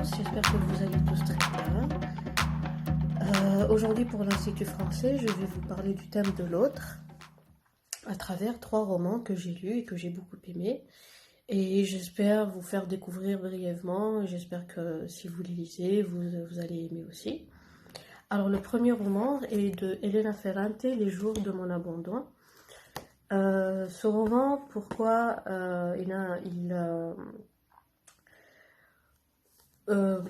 tous, j'espère que vous allez tous très bien. Aujourd'hui pour l'Institut français, je vais vous parler du thème de l'autre à travers 3 romans que j'ai lus et que j'ai beaucoup aimés. Et j'espère vous faire découvrir brièvement, j'espère que si vous les lisez, vous allez aimer aussi. Alors le premier roman est de Elena Ferrante, Les jours de mon abandon. Ce roman, pourquoi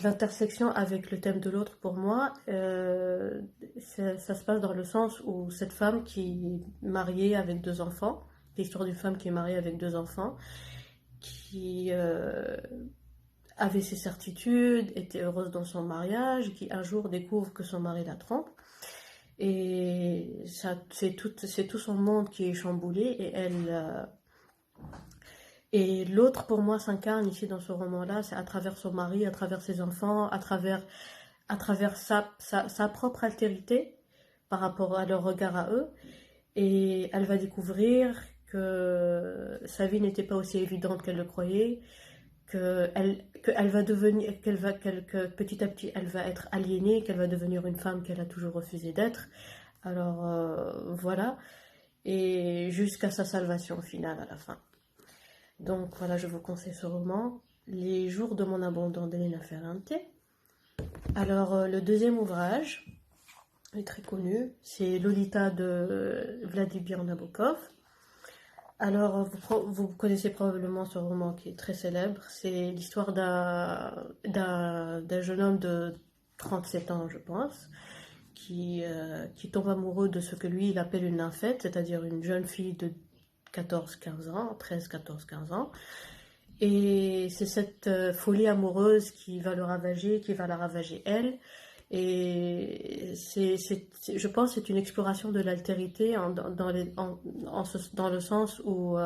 l'intersection avec le thème de l'autre pour moi, ça se passe dans le sens où cette femme qui est mariée avec 2 enfants, l'histoire d'une femme qui est mariée avec 2 enfants, qui avait ses certitudes, était heureuse dans son mariage, qui un jour découvre que son mari la trompe. Et c'est tout son monde qui est chamboulé et l'autre pour moi s'incarne ici dans ce roman-là, c'est à travers son mari, à travers ses enfants, à travers sa propre altérité par rapport à leur regard à eux. Et elle va découvrir que sa vie n'était pas aussi évidente qu'elle le croyait, qu'elle va devenir, que petit à petit elle va être aliénée, qu'elle va devenir une femme qu'elle a toujours refusé d'être. Alors voilà, et jusqu'à sa salvation finale à la fin. Donc voilà, je vous conseille ce roman, Les jours de mon abandon d'Elena Ferrante. Alors le deuxième ouvrage est très connu, c'est Lolita de Vladimir Nabokov. Alors, vous connaissez probablement ce roman qui est très célèbre. C'est l'histoire d'un jeune homme de 37 ans, je pense, qui tombe amoureux de ce que lui, il appelle une nymphette, c'est-à-dire une jeune fille de 14-15 ans, 13, 14, 15 ans. Et c'est cette folie amoureuse qui va le ravager, qui va la ravager elle. Et je pense que c'est une exploration de l'altérité dans le sens où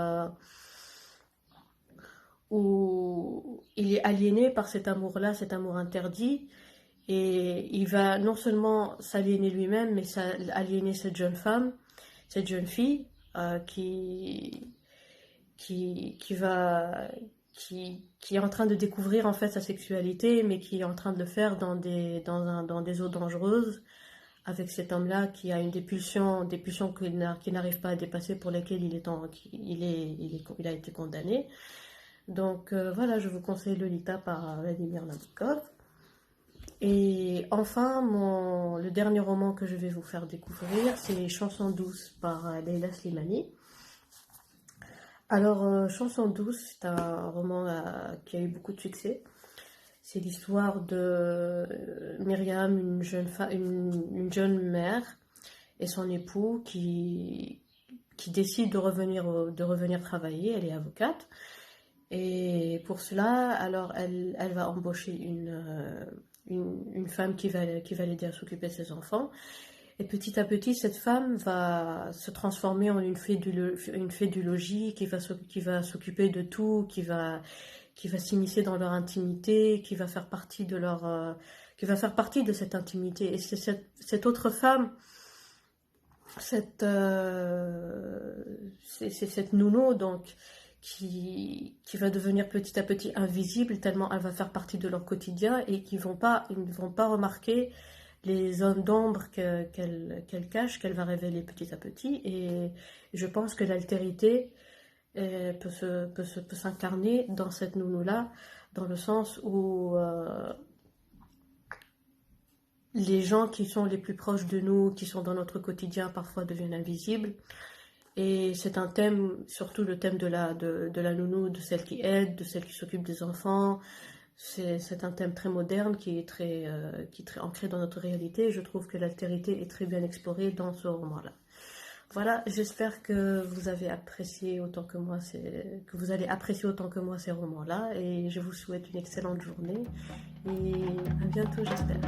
il est aliéné par cet amour-là, cet amour interdit, et il va non seulement s'aliéner lui-même, mais aliéner cette jeune femme, cette jeune fille, qui est en train de découvrir en fait sa sexualité, mais qui est en train de le faire dans des eaux dangereuses, avec cet homme-là qui a des pulsions qu'il n'arrive pas à dépasser, pour lesquelles il a été condamné. Donc voilà, je vous conseille Lolita par Vladimir Nabokov. Et enfin, le dernier roman que je vais vous faire découvrir, c'est Chansons douces par Leila Slimani. Alors, Chanson douce, c'est un roman qui a eu beaucoup de succès. C'est l'histoire de Myriam, une jeune mère, et son époux qui décide de revenir travailler. Elle est avocate. Et pour cela, alors elle va embaucher une femme qui va l'aider à s'occuper de ses enfants. Et petit à petit, cette femme va se transformer en une fée du logis qui va s'occuper de tout, qui va s'immiscer dans leur intimité, qui va faire partie de cette intimité. Et c'est cette autre femme, c'est cette nounou, donc, qui va devenir petit à petit invisible, tellement elle va faire partie de leur quotidien, et ils ne vont pas remarquer les zones d'ombre qu'elle cache, qu'elle va révéler petit à petit. Et je pense que l'altérité peut s'incarner dans cette nounou-là, dans le sens où les gens qui sont les plus proches de nous, qui sont dans notre quotidien, parfois deviennent invisibles. Et c'est un thème, surtout le thème de la nounou, de celle qui aide, de celle qui s'occupe des enfants. C'est un thème très moderne qui est très ancré dans notre réalité. Je trouve que l'altérité est très bien explorée dans ce roman-là. Voilà, j'espère que vous avez apprécié autant que moi ces romans-là, et je vous souhaite une excellente journée et à bientôt, j'espère.